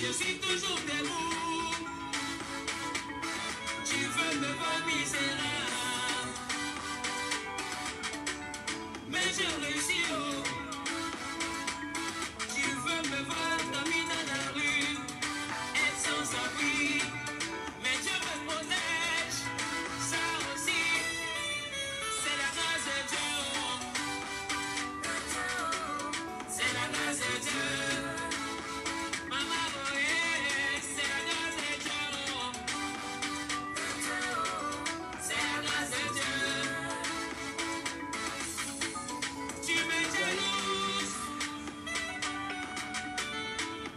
je suis toujours debout. Tu veux me voir misérable, mais je réussis. Tu veux me voir dormir dans la rue, être sans abri, mais Dieu me protège. Ça aussi, c'est la grâce de Dieu. C'est la grâce de Dieu. Maman, c'est la grâce de Dieu. C'est la grâce de Dieu. Tu me jalouses,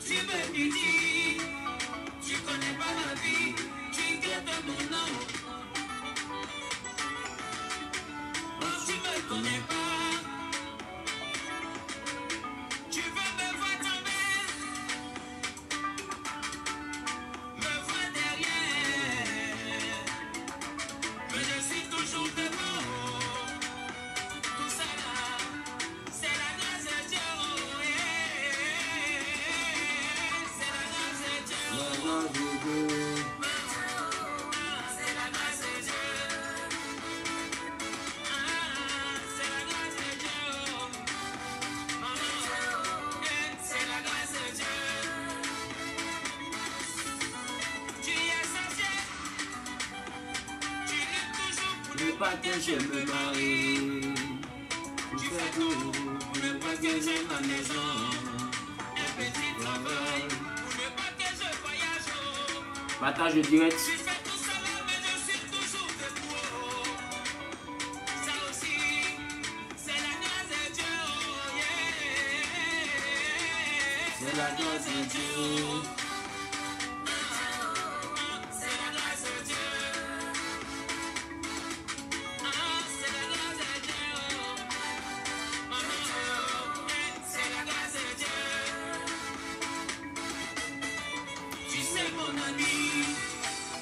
tu me pities, tu connais pas ma vie, tu gardes mon nom. Non, tu me connais pas. Tu veux me voir tomber, me voir derrière, mais je suis toujours debout. Tout ça là, c'est la grâce de Dieu. C'est la grâce de Dieu. C'est la grâce de Dieu. C'est la grâce de Dieu. C'est la grâce de Dieu. Tu es essentiel. Tu luttes toujours pour ne pas que je me marie. Tu fais tout pour ne pas que j'aie ma maison. Un petit travail pour ne pas que je voyage. Partage le direct. Tu fais tout cela, mais je suis toujours debout. Ça aussi, c'est la grâce de Dieu. C'est la grâce de Dieu. C'est la grâce de Dieu. C'est la grâce de Dieu. C'est la grâce de Dieu. Tu sais mon ami,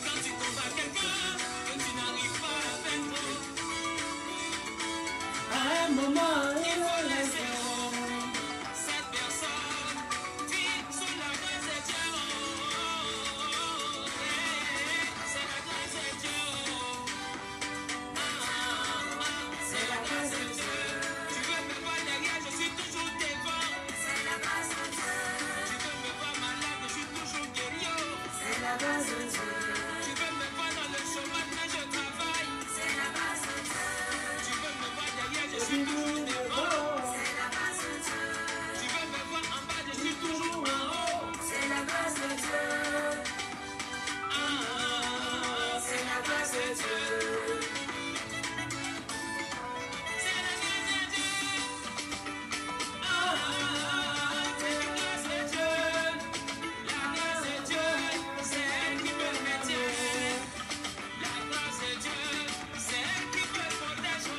quand tu combats quelqu'un, que tu n'arrives pas à vaincre, À un moment, il faut laisser cette personne vivre sous la grâce de Dieu. C'est la grâce de Dieu. C'est la grâce de Dieu. Tu veux me voir derrière, je suis toujours devant. C'est la grâce de Dieu. Tu veux me voir malade, je suis toujours guéri. C'est la grâce de Dieu. Tu veux me voir dans le chômage, mais je travaille. C'est la grâce de Dieu. Tu veux me voir derrière, je suis toujours devant. C'est la grâce de Dieu. Tu veux me voir en bas, je suis toujours en haut. C'est la grâce de Dieu. C'est la grâce de Dieu. C'est la grâce de Dieu. C'est la grâce de Dieu. La grâce de Dieu, c'est elle qui me maintient. La grâce de Dieu, c'est elle qui me protège.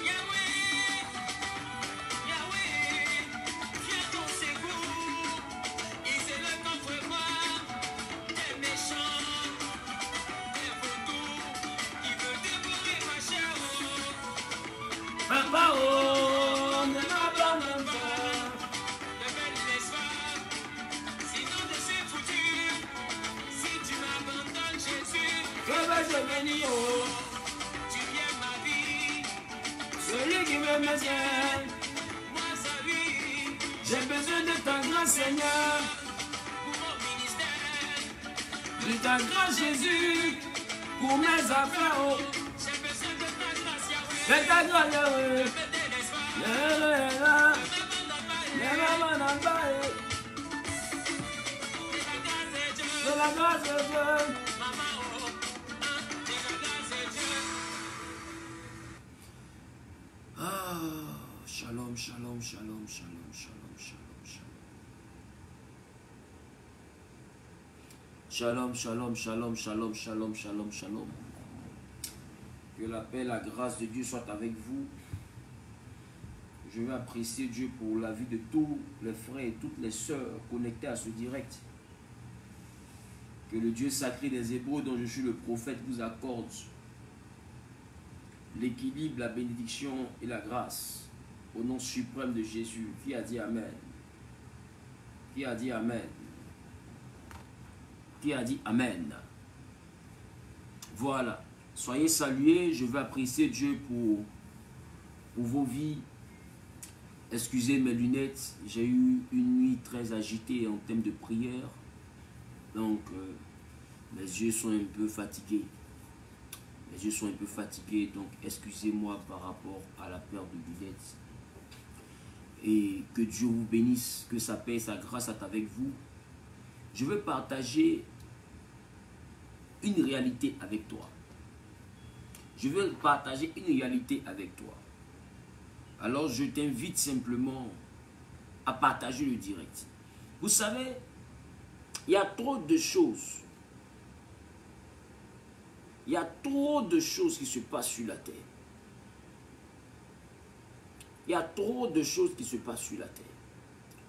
Yahweh, Yahweh, viens ton secours. Et c'est le contre moi des méchants, des vautours qui veulent dévorer ma chair. Papa, oh, ne m'abandonne pas. Ne me laisse pas, sinon je suis foutu. Si tu m'abandonnes, Jésus, Que vais-je bénir, oh, tu viens ma vie. celui qui me maintient. Moi, sa vie, J'ai besoin de ta grâce, Seigneur, pour mon ministère. de ta grâce, Jésus, pour mes affaires, oh, J'ai besoin de ta grâce, Yahweh. de ta grâce, Yahweh. Ne me délaisse pas, Ne ne m'abandonne pas. m'abandonne pas, C'est la grâce de Dieu. de la grâce de Dieu. Maman, oh, c'est la grâce de Dieu. Shalom, shalom, shalom, shalom, shalom, shalom, shalom. Shalom, shalom, shalom, shalom, shalom, shalom, shalom. Que la paix, la grâce de Dieu soit avec vous. Je veux apprécier Dieu pour la vie de tous les frères et toutes les sœurs connectés à ce direct. Que le Dieu sacré des Hébreux dont je suis le prophète vous accorde l'équilibre, la bénédiction et la grâce. Au nom suprême de Jésus, qui a dit Amen. Qui a dit Amen? Qui a dit Amen? Voilà. Soyez salués. Je veux apprécier Dieu pour vos vies. Excusez mes lunettes. J'ai eu une nuit très agitée en termes de prière. Donc, mes yeux sont un peu fatigués. Mes yeux sont un peu fatigués. Donc, excusez-moi par rapport à la paire de lunettes. Et que Dieu vous bénisse. Que sa paix et sa grâce soient avec vous. Je veux partager une réalité avec toi. Je veux partager une réalité avec toi. Alors, je t'invite simplement à partager le direct. Vous savez, il y a trop de choses. Il y a trop de choses qui se passent sur la terre. Il y a trop de choses qui se passent sur la terre.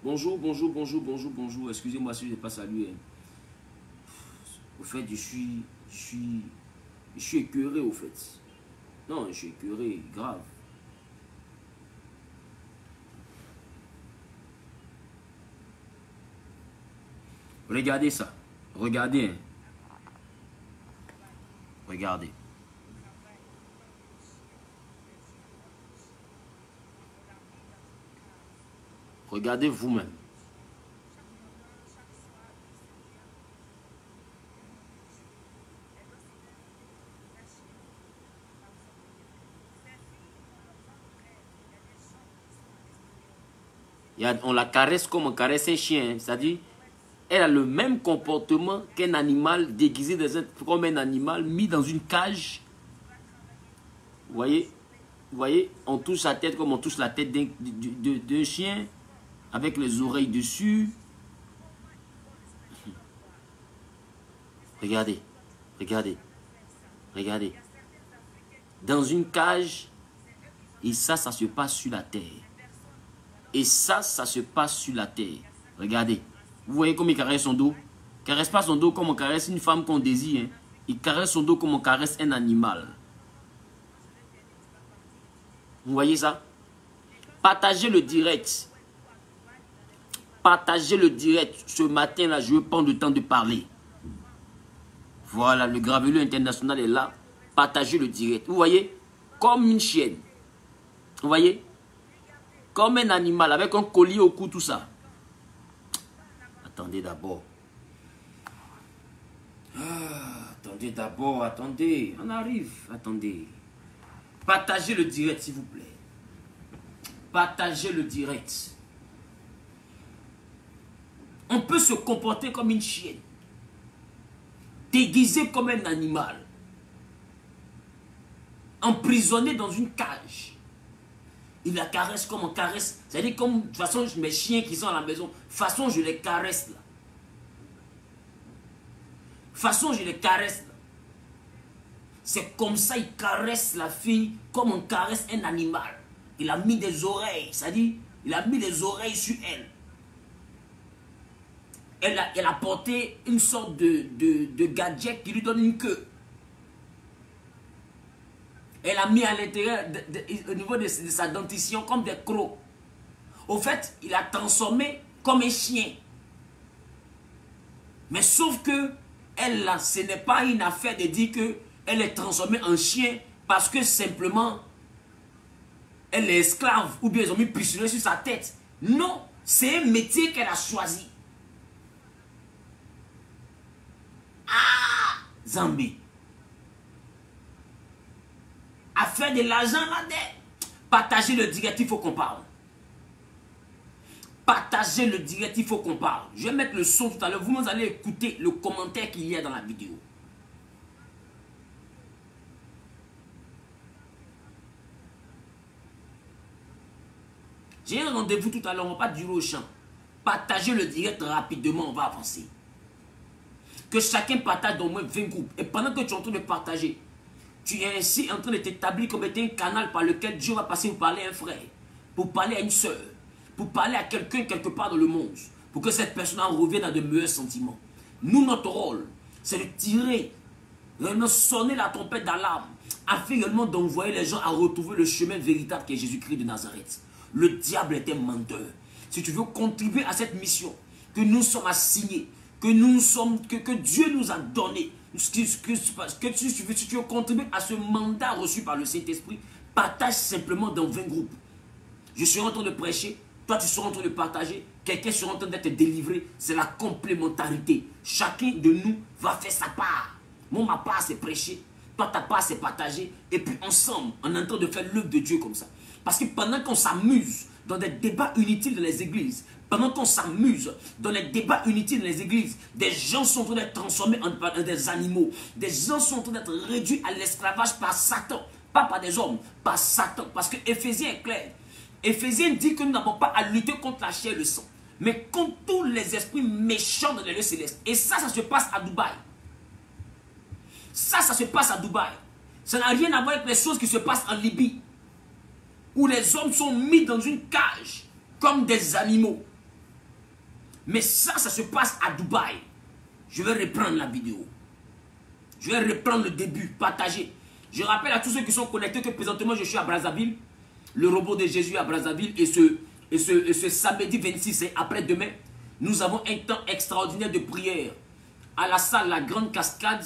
Bonjour, bonjour, bonjour, bonjour, bonjour. Excusez-moi si je n'ai pas salué. Au fait, je suis écœuré, au fait. Non, je suis écœuré, grave. Regardez ça. Regardez. Hein. Regardez. Regardez vous-même. On la caresse comme on caresse un chien. C'est-à-dire, elle a le même comportement qu'un animal déguisé comme un animal mis dans une cage. Vous voyez? Vous voyez? On touche sa tête comme on touche la tête d'un chien. Avec les oreilles dessus. Regardez. Regardez. Regardez. Dans une cage. Et ça se passe sur la terre. Et ça se passe sur la terre. Regardez. Vous voyez comme il caresse son dos? Il ne caresse pas son dos comme on caresse une femme qu'on désire. Hein. Il caresse son dos comme on caresse un animal. Vous voyez ça? Partagez le direct. Partagez le direct. Ce matin-là, je veux prendre le temps de parler. Voilà, le Graveleux International est là. Partagez le direct. Vous voyez? Comme une chienne. Vous voyez? Comme un animal avec un collier au cou, tout ça. Attendez d'abord. Attendez d'abord, attendez. On arrive, attendez. Partagez le direct, s'il vous plaît. Partagez le direct. On peut se comporter comme une chienne. Déguisé comme un animal. Emprisonné dans une cage. Il la caresse comme on caresse. C'est-à-dire comme, de toute façon, mes chiens qui sont à la maison, de toute façon, je les caresse là. De toute façon, je les caresse là. C'est comme ça, il caresse la fille comme on caresse un animal. Il a mis des oreilles, c'est-à-dire, il a mis des oreilles sur elle. Elle a porté une sorte de gadget qui lui donne une queue. Elle a mis à l'intérieur, au niveau de sa dentition, comme des crocs. Au fait, il a transformé comme un chien. Mais sauf que, elle là, ce n'est pas une affaire de dire qu'elle est transformée en chien parce que simplement, elle est esclave ou bien ils ont mis pistolet sur sa tête. Non, c'est un métier qu'elle a choisi. Ah, Zambie. À faire de l'argent là-dedans. Partagez le direct, il faut qu'on parle. Partagez le direct, il faut qu'on parle. Je vais mettre le son tout à l'heure. Vous allez écouter le commentaire qu'il y a dans la vidéo. J'ai un rendez-vous tout à l'heure, on ne va pas durer au champ. Partagez le direct rapidement, on va avancer. Que chacun partage d'au moins 20 groupes. Et pendant que tu es en train de partager, tu es ainsi en train de t'établir comme étant un canal par lequel Dieu va passer pour parler à un frère, pour parler à une soeur, pour parler à quelqu'un quelque part dans le monde, pour que cette personne en revienne à de meilleurs sentiments. Nous, notre rôle, c'est de tirer, réellement sonner la trompette d'alarme, afin réellement d'envoyer les gens à retrouver le chemin véritable qui est Jésus-Christ de Nazareth. Le diable est un menteur. Si tu veux contribuer à cette mission, que nous sommes assignés, que Dieu nous a donné. Si tu veux contribuer à ce mandat reçu par le Saint-Esprit, partage simplement dans 20 groupes. Je suis en train de prêcher, toi tu seras en train de partager, quelqu'un sera en train d'être délivré. C'est la complémentarité. Chacun de nous va faire sa part. Moi, ma part c'est prêcher, toi ta part c'est partager. Et puis ensemble, on est en train de faire l'œuvre de Dieu comme ça. Parce que pendant qu'on s'amuse dans des débats inutiles dans les églises, pendant qu'on s'amuse dans les débats inutiles dans les églises, des gens sont en train d'être transformés en des animaux. Des gens sont en train d'être réduits à l'esclavage par Satan. Pas par des hommes, par Satan. Parce que Éphésiens est clair. Éphésiens dit que nous n'avons pas à lutter contre la chair et le sang, mais contre tous les esprits méchants dans les lieux célestes. Et ça se passe à Dubaï. Ça se passe à Dubaï. Ça n'a rien à voir avec les choses qui se passent en Libye, où les hommes sont mis dans une cage comme des animaux. Mais ça se passe à Dubaï. Je vais reprendre la vidéo. Je vais reprendre le début, partager. Je rappelle à tous ceux qui sont connectés que présentement je suis à Brazzaville. Le robot de Jésus à Brazzaville. Et ce samedi 26, après-demain, nous avons un temps extraordinaire de prière à la salle La Grande Cascade.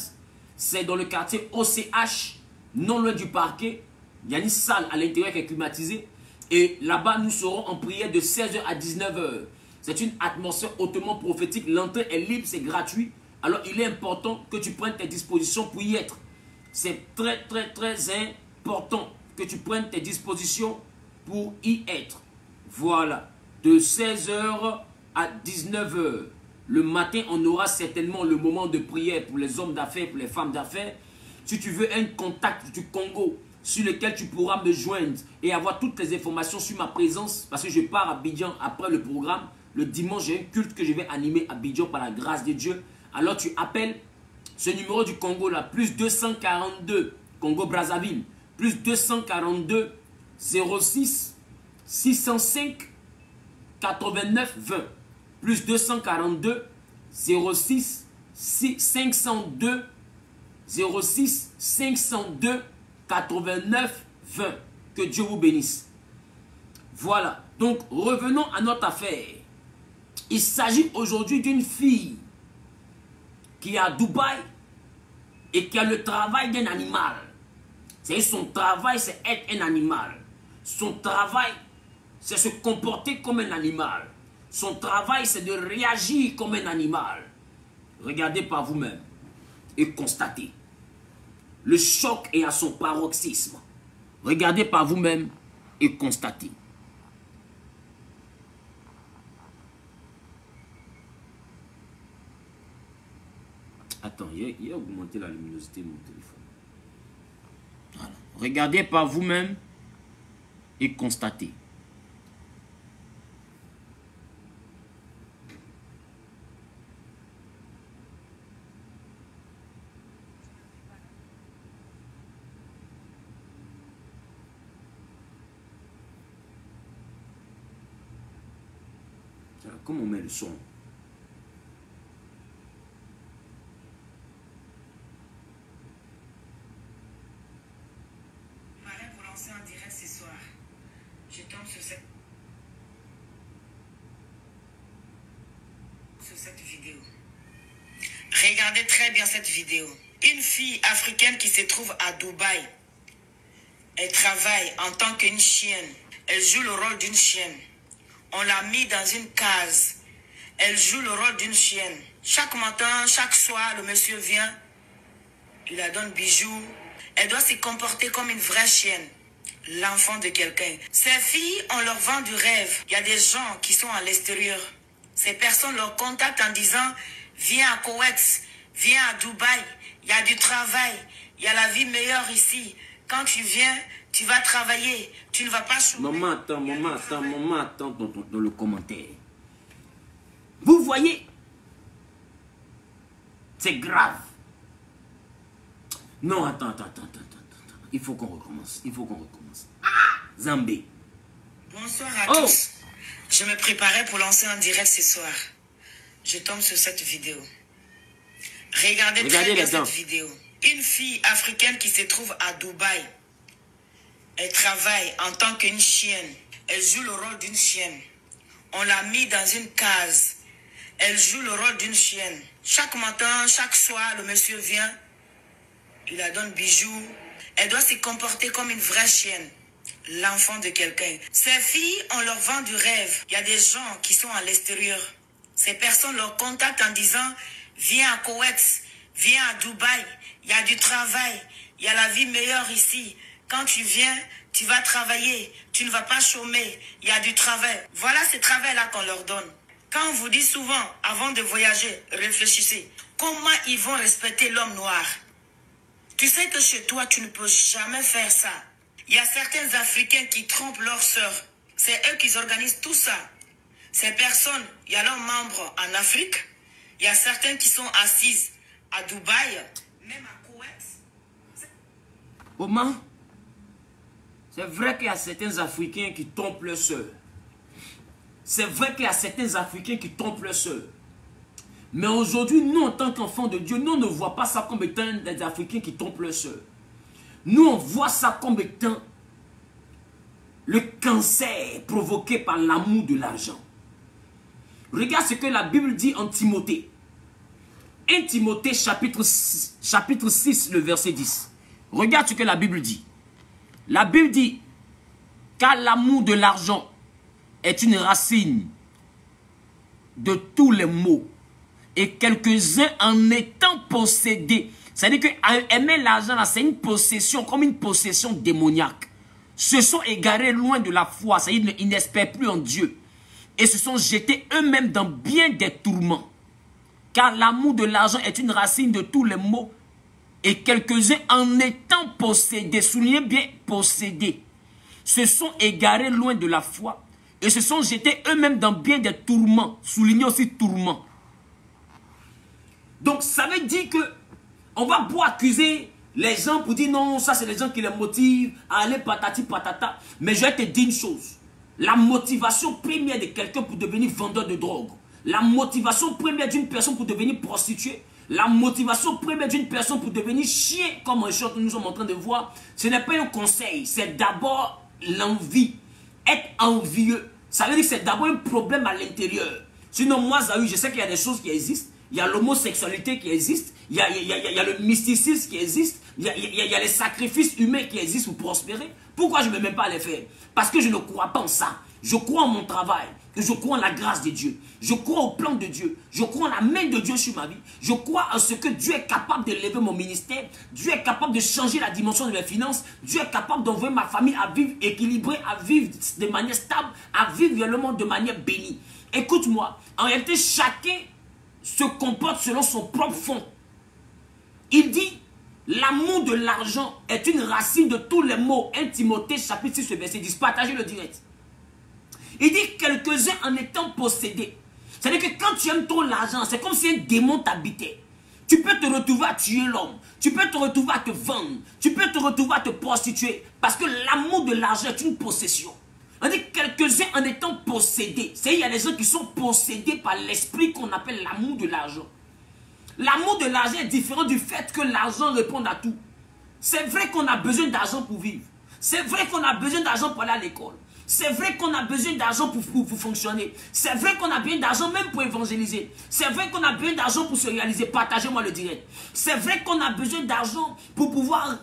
C'est dans le quartier OCH, non loin du parquet. Il y a une salle à l'intérieur qui est climatisée. Et là-bas, nous serons en prière de 16h à 19h. C'est une atmosphère hautement prophétique. L'entrée est libre, c'est gratuit. Alors, il est important que tu prennes tes dispositions pour y être. C'est très, très, très important que tu prennes tes dispositions pour y être. Voilà. De 16h à 19h. Le matin, on aura certainement le moment de prière pour les hommes d'affaires, pour les femmes d'affaires. Si tu veux un contact du Congo sur lequel tu pourras me joindre et avoir toutes les informations sur ma présence, parce que je pars à Abidjan après le programme. Le dimanche, j'ai un culte que je vais animer à Abidjan par la grâce de Dieu. Alors tu appelles ce numéro du Congo là, plus 242, Congo Brazzaville, plus 242 06 605 89 20, plus 242 06 502 06 502 89 20. Que Dieu vous bénisse. Voilà. Donc, revenons à notre affaire. Il s'agit aujourd'hui d'une fille qui est à Dubaï et qui a le travail d'un animal. C'est son travail, c'est être un animal. Son travail, c'est se comporter comme un animal. Son travail, c'est de réagir comme un animal. Regardez par vous-même et constatez. Le choc est à son paroxysme. Regardez par vous-même et constatez. Attends, il a augmenté la luminosité de mon téléphone. Voilà. Regardez par vous-même et constatez. Comment on met le son? Pour lancer en direct ce soir, je tombe sur cette vidéo. Regardez très bien cette vidéo. Une fille africaine qui se trouve à Dubaï. Elle travaille en tant qu'une chienne. Elle joue le rôle d'une chienne. On l'a mis dans une case. Elle joue le rôle d'une chienne. Chaque matin, chaque soir, le monsieur vient. Il la donne bijoux. Elle doit se comporter comme une vraie chienne. L'enfant de quelqu'un. Ces filles, on leur vend du rêve. Il y a des gens qui sont à l'extérieur. Ces personnes leur contactent en disant, viens à Koweït, viens à Dubaï. Il y a du travail. Il y a la vie meilleure ici. Quand tu viens, tu vas travailler. Tu ne vas pas chômer. Maman, attends dans le commentaire. Vous voyez? C'est grave. Non, attends. Il faut qu'on recommence. Zambé. Bonsoir à tous. Je me préparais pour lancer en direct ce soir. Je tombe sur cette vidéo. Regardez très bien cette vidéo. Une fille africaine qui se trouve à Dubaï. Elle travaille en tant qu'une chienne. Elle joue le rôle d'une chienne. On l'a mis dans une case. Elle joue le rôle d'une chienne. Chaque matin, chaque soir, le monsieur vient, il la donne bijoux. Elle doit se comporter comme une vraie chienne. L'enfant de quelqu'un. Ces filles, on leur vend du rêve. Il y a des gens qui sont à l'extérieur. Ces personnes leur contactent en disant, viens à Koweït, viens à Dubaï, il y a du travail, il y a la vie meilleure ici. Quand tu viens, tu vas travailler, tu ne vas pas chômer, il y a du travail. Voilà ce travail-là qu'on leur donne. Quand on vous dit souvent, avant de voyager, réfléchissez, comment ils vont respecter l'homme noir? Tu sais que chez toi, tu ne peux jamais faire ça. Il y a certains Africains qui trompent leurs sœurs. C'est eux qui organisent tout ça. Ces personnes, il y a leurs membres en Afrique. Il y a certains qui sont assises à Dubaï, même à Koweït. Comment? C'est vrai qu'il y a certains Africains qui trompent leurs sœurs. C'est vrai qu'il y a certains Africains qui trompent leurs sœurs. Mais aujourd'hui, nous, en tant qu'enfants de Dieu, nous on ne voit pas ça comme étant des Africains qui trompent leurs sœurs. Nous, on voit ça comme étant le cancer provoqué par l'amour de l'argent. Regarde ce que la Bible dit en Timothée. 1 Timothée chapitre 6, le verset 10. Regarde ce que la Bible dit. La Bible dit, car l'amour de l'argent est une racine de tous les maux. Et quelques-uns en étant possédés. C'est-à-dire que aimer l'argent, c'est une possession, comme une possession démoniaque. Se sont égarés loin de la foi. C'est-à-dire qu'ils n'espèrent plus en Dieu. Et se sont jetés eux-mêmes dans bien des tourments. Car l'amour de l'argent est une racine de tous les maux. Et quelques-uns en étant possédés, soulignez bien possédés, se sont égarés loin de la foi. Et se sont jetés eux-mêmes dans bien des tourments. Soulignez aussi tourments. Donc ça veut dire que on va pouvoir accuser les gens pour dire non, ça c'est les gens qui les motivent à aller patati patata. Mais je vais te dire une chose. La motivation première de quelqu'un pour devenir vendeur de drogue, la motivation première d'une personne pour devenir prostituée, la motivation première d'une personne pour devenir chien, comme un chant que nous sommes en train de voir, ce n'est pas un conseil, c'est d'abord l'envie. Être envieux, ça veut dire que c'est d'abord un problème à l'intérieur. Sinon moi, Zahou, je sais qu'il y a des choses qui existent. Il y a l'homosexualité qui existe, il y a le mysticisme qui existe, il y a les sacrifices humains qui existent pour prospérer. Pourquoi je ne me mets pas à les faire? Parce que je ne crois pas en ça. Je crois en mon travail, je crois en la grâce de Dieu, je crois au plan de Dieu, je crois en la main de Dieu sur ma vie, je crois en ce que Dieu est capable d'élever mon ministère, Dieu est capable de changer la dimension de mes finances, Dieu est capable d'envoyer ma famille à vivre équilibrée, à vivre de manière stable, à vivre réellement de manière bénie. Écoute-moi, en réalité, chacun se comporte selon son propre fond. Il dit, l'amour de l'argent est une racine de tous les maux. 1 Timothée chapitre 6 verset 10. Partagez le direct. Il dit, quelques-uns en étant possédés. C'est-à-dire que quand tu aimes trop l'argent, c'est comme si un démon t'habitait. Tu peux te retrouver à tuer l'homme. Tu peux te retrouver à te vendre. Tu peux te retrouver à te prostituer. Parce que l'amour de l'argent est une possession. On dit quelques-uns en étant possédés. C'est-à-dire il y a des gens qui sont possédés par l'esprit qu'on appelle l'amour de l'argent. L'amour de l'argent est différent du fait que l'argent réponde à tout. C'est vrai qu'on a besoin d'argent pour vivre. C'est vrai qu'on a besoin d'argent pour aller à l'école. C'est vrai qu'on a besoin d'argent pour fonctionner. C'est vrai qu'on a besoin d'argent même pour évangéliser. C'est vrai qu'on a besoin d'argent pour se réaliser. Partagez-moi le direct. C'est vrai qu'on a besoin d'argent pour pouvoir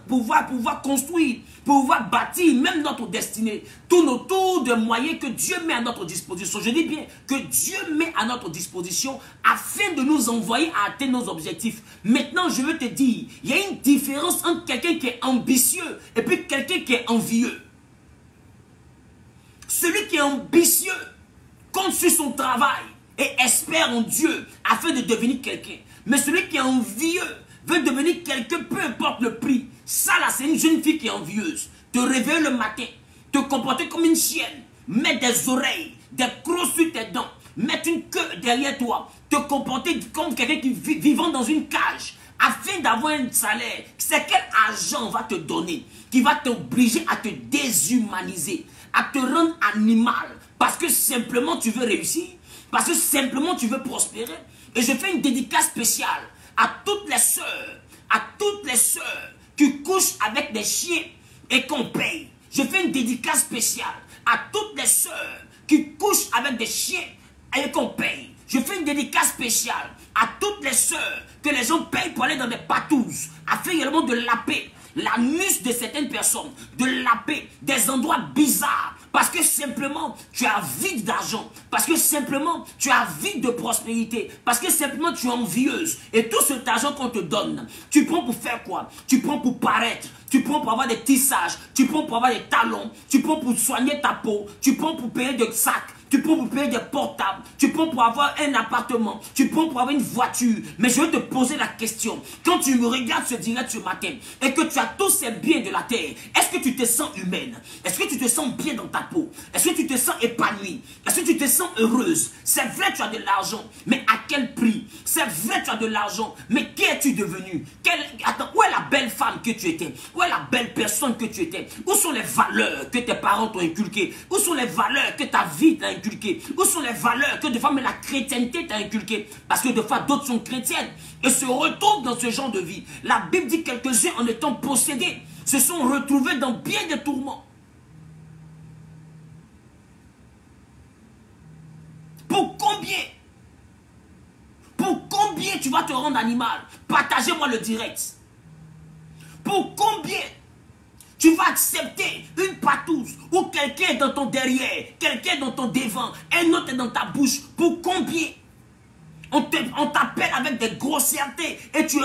construire, pour pouvoir bâtir même notre destinée. Tourne autour des moyens que Dieu met à notre disposition. Je dis bien que Dieu met à notre disposition afin de nous envoyer à atteindre nos objectifs. Maintenant, je veux te dire, il y a une différence entre quelqu'un qui est ambitieux et puis quelqu'un qui est envieux. Celui qui est ambitieux compte sur son travail et espère en Dieu afin de devenir quelqu'un. Mais celui qui est envieux veut devenir quelqu'un, peu importe le prix. Ça là, c'est une jeune fille qui est envieuse. Te réveiller le matin, te comporter comme une chienne, mettre des oreilles, des crocs sur tes dents, mettre une queue derrière toi, te comporter comme quelqu'un qui vivant dans une cage afin d'avoir un salaire. C'est quel argent on va te donner qui va t'obliger à te déshumaniser, à te rendre animal, parce que simplement tu veux réussir, parce que simplement tu veux prospérer. Et je fais une dédicace spéciale à toutes les sœurs qui couchent avec des chiens et qu'on paye. Je fais une dédicace spéciale à toutes les sœurs qui couchent avec des chiens et qu'on paye. Je fais une dédicace spéciale à toutes les sœurs que les gens payent pour aller dans des patous, afin également de laper l'anus de certaines personnes, de laper des endroits bizarres, parce que simplement tu as vide d'argent, parce que simplement tu as vide de prospérité, parce que simplement tu es envieuse. Et tout cet argent qu'on te donne, tu prends pour faire quoi? Tu prends pour paraître, tu prends pour avoir des tissages, tu prends pour avoir des talons, tu prends pour soigner ta peau, tu prends pour payer des sacs, tu prends pour payer des portables, tu prends pour avoir un appartement, tu prends pour avoir une voiture. Mais je vais te poser la question. Quand tu me regardes ce direct ce matin et que tu as tous ces biens de la terre, est-ce que tu te sens humaine? Est-ce que tu te sens bien dans ta peau? Est-ce que tu te sens épanouie? Est-ce que tu te sens heureuse? C'est vrai, tu as de l'argent, mais à quel prix? C'est vrai, tu as de l'argent, mais qui es-tu devenu? Attends, où est la belle femme que tu étais? Où est la belle personne que tu étais? Où sont les valeurs que tes parents t'ont inculquées? Où sont les valeurs que ta vie t'a inculquées? Où sont les valeurs que de fois même la chrétienté t'a inculquées? Parce que de fois d'autres sont chrétiennes et se retrouvent dans ce genre de vie. La Bible dit quelques-uns en étant possédés se sont retrouvés dans bien des tourments. Pour combien? Pour combien tu vas te rendre animal? Partagez-moi le direct. Pour combien tu vas accepter une patouze ou quelqu'un est dans ton derrière, quelqu'un est dans ton devant, un autre est dans ta bouche? Pour combien? On t'appelle avec des grossièretés et tu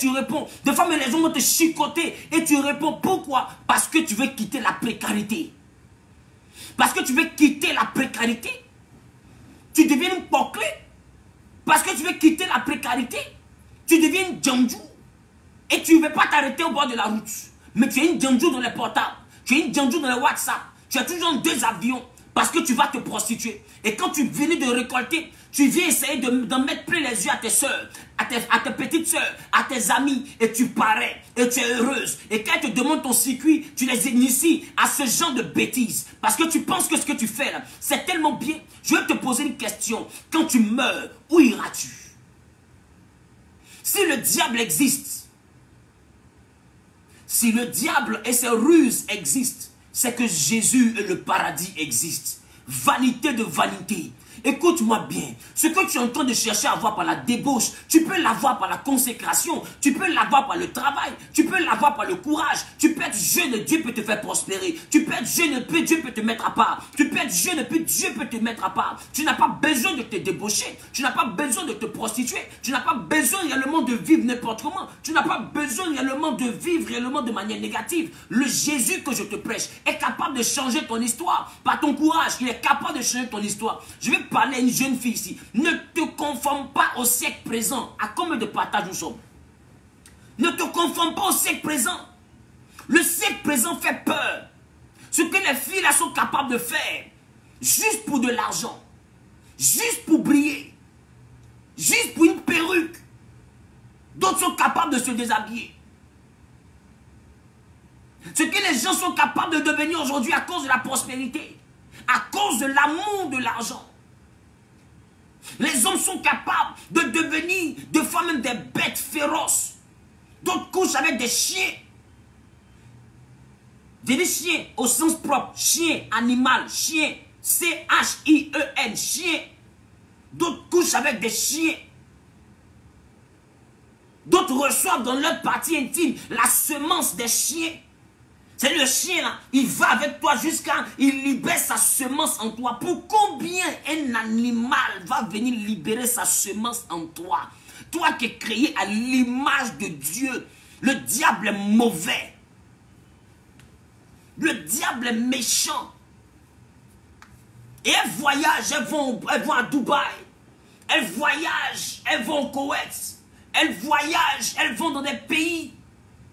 réponds. Des fois, mais les gens vont te chicoter et tu réponds. Pourquoi? Parce que tu veux quitter la précarité. Parce que tu veux quitter la précarité. Tu deviens une poclée. Parce que tu veux quitter la précarité. Tu deviens une djandjou. Et tu ne veux pas t'arrêter au bord de la route. Mais tu es une djandjou dans les portables. Tu es une djandjou dans les WhatsApp. Tu as toujours 2 avions. Parce que tu vas te prostituer. Et quand tu venais de récolter, tu viens essayer d'en mettre plein les yeux à tes soeurs, à tes petites soeurs, à tes amis. Et tu parais. Et tu es heureuse. Et quand elles te demandent ton circuit, tu les inities à ce genre de bêtises. Parce que tu penses que ce que tu fais là, c'est tellement bien. Je vais te poser une question. Quand tu meurs, où iras-tu? Si le diable existe, si le diable et ses ruses existent, c'est que Jésus et le paradis existent. Vanité de vanité. Écoute-moi bien, ce que tu es en train de chercher à avoir par la débauche, tu peux l'avoir par la consécration, tu peux l'avoir par le travail, tu peux l'avoir par le courage, tu peux être jeune et Dieu peut te faire prospérer, tu peux être jeune et puis Dieu peut te mettre à part, tu peux être jeune et puis Dieu peut te mettre à part. Tu n'as pas besoin de te débaucher, tu n'as pas besoin de te prostituer, tu n'as pas besoin réellement de vivre n'importe comment, tu n'as pas besoin réellement de vivre réellement de manière négative. Le Jésus que je te prêche est capable de changer ton histoire par ton courage, il est capable de changer ton histoire. Je vais parler à une jeune fille ici. Ne te conforme pas au siècle présent. À combien de partages nous sommes? Ne te conforme pas au siècle présent. Le siècle présent fait peur. Ce que les filles là sont capables de faire, juste pour de l'argent, juste pour briller, juste pour une perruque. D'autres sont capables de se déshabiller. Ce que les gens sont capables de devenir aujourd'hui à cause de la prospérité, à cause de l'amour de l'argent. Les hommes sont capables de devenir de fois même des bêtes féroces. D'autres couchent avec des chiens. Des chiens au sens propre. Chien, animal, chien. C-H-I-E-N, chien. D'autres couchent avec des chiens. D'autres reçoivent dans leur partie intime la semence des chiens. C'est le chien là, il va avec toi jusqu'à, il libère sa semence en toi. Pour combien un animal va venir libérer sa semence en toi? Toi qui es créé à l'image de Dieu, le diable est mauvais. Le diable est méchant. Et elles voyagent, elles vont à Dubaï. Elles voyagent, elles vont au Koweït. Elles voyagent, elles vont dans des pays.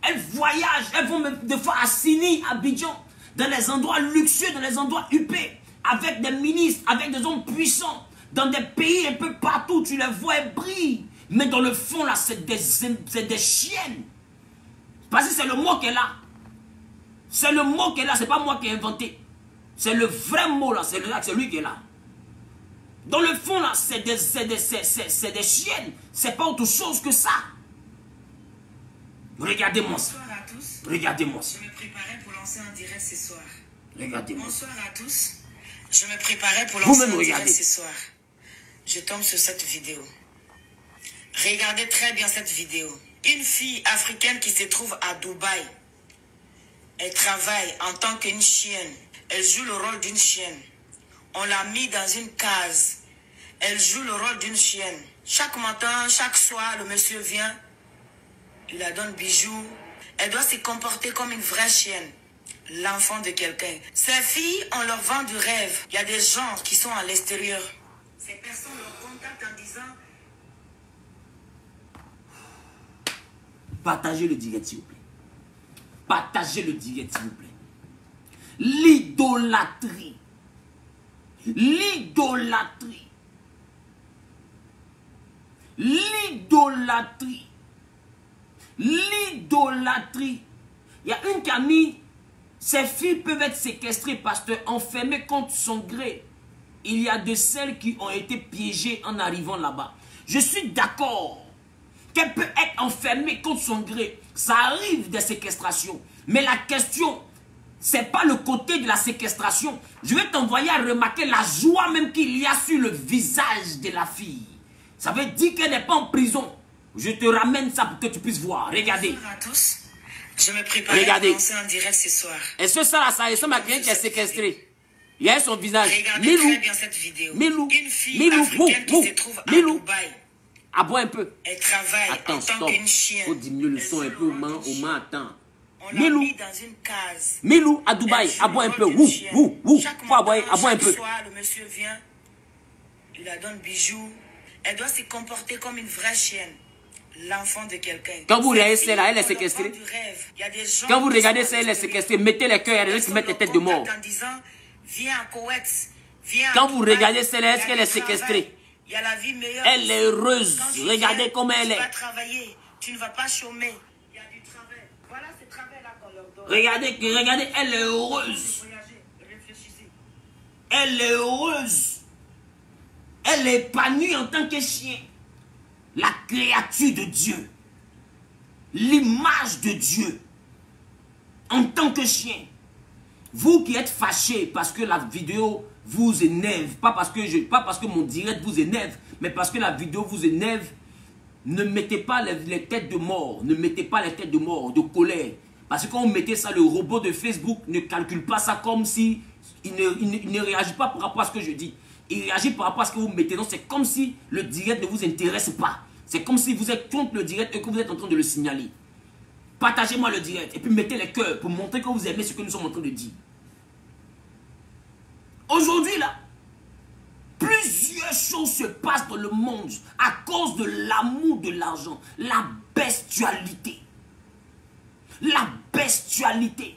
Elles voyagent, elles vont même des fois à Sini, à Abidjan, dans les endroits luxueux, dans les endroits huppés, avec des ministres, avec des hommes puissants, dans des pays un peu partout, tu les vois, elles brillent. Mais dans le fond, là, c'est des chiennes. Parce que c'est le mot qui est là. C'est le mot qui est là, c'est pas moi qui ai inventé. C'est le vrai mot là, c'est lui qui est là. Dans le fond, là, c'est des chiennes. C'est pas autre chose que ça. Regardez-moi ça. Bonsoir à tous. Regardez-moi ça. Je me préparais pour lancer un direct ce soir. Regardez-moi ça. Bonsoir à tous. Je me préparais pour lancer un direct ce soir. je tombe sur cette vidéo. Regardez très bien cette vidéo. Une fille africaine qui se trouve à Dubaï. Elle travaille en tant qu'une chienne. Elle joue le rôle d'une chienne. On l'a mis dans une case. Elle joue le rôle d'une chienne. Chaque matin, chaque soir, le monsieur vient. Il la donne bijoux. Elle doit se comporter comme une vraie chienne. L'enfant de quelqu'un. Ces filles, on leur vend du rêve. Il y a des gens qui sont à l'extérieur. Ces personnes leur contactent en disant... Partagez le direct, s'il vous plaît. Partagez le direct, s'il vous plaît. L'idolâtrie. L'idolâtrie. L'idolâtrie. L'idolâtrie. Il y a une qui a mis, ces filles peuvent être séquestrées parce qu'enfermées contre son gré. Il y a de celles qui ont été piégées en arrivant là-bas. Je suis d'accord qu'elle peut être enfermée contre son gré. Ça arrive des séquestrations. Mais la question, c'est pas le côté de la séquestration. Je vais t'envoyer à remarquer la joie même qu'il y a sur le visage de la fille. Ça veut dire qu'elle n'est pas en prison. Je te ramène ça pour que tu puisses voir. Regardez. Bonjour à tous. Je me prépare à lancer en direct ce soir. Est-ce que ça ressemble à quelqu'un qui est séquestré? Il y a son visage. Regardez très bien cette vidéo. Milou. Une fille africaine qui se trouve à Dubaï. Aboie un peu. Elle travaille en tant qu'une chienne. Faut diminuer le son un peu au moins, attends. On l'a mis dans une case. Milou à Dubaï, aboie un peu. Faut aboie un peu. Chaque soir, le monsieur vient. Il la donne bijoux. Elle doit se comporter comme une vraie chienne. L'enfant de quelqu'un. Quand vous regardez celle-là, elle est séquestrée. Quand vous regardez celle, elle est séquestrée. Mettez les cœurs, il y a des gens qui mettent les têtes de mort. Quand vous regardez celle-là, est-ce qu'elle est séquestrée? Elle est heureuse. Regardez comment elle est. Tu vas travailler. Tu ne vas pas chômer. Il y a du travail. Voilà ce travail-là qu'on leur donne. Regardez, elle est heureuse. Elle est heureuse. Elle est épanouie en tant que chien. La créature de Dieu. L'image de Dieu. En tant que chien. Vous qui êtes fâchés parce que la vidéo vous énerve, pas parce que mon direct vous énerve, mais parce que la vidéo vous énerve, ne mettez pas les têtes de mort. Ne mettez pas les têtes de mort, de colère. Parce que quand vous mettez ça, le robot de Facebook ne calcule pas ça comme si il ne réagit pas par rapport à ce que je dis. Il réagit par rapport à ce que vous mettez. Donc c'est comme si le direct ne vous intéresse pas. C'est comme si vous êtes contre le direct et que vous êtes en train de le signaler. Partagez-moi le direct et puis mettez les cœurs pour montrer que vous aimez ce que nous sommes en train de dire. Aujourd'hui là, plusieurs choses se passent dans le monde à cause de l'amour de l'argent. La bestialité. La bestialité.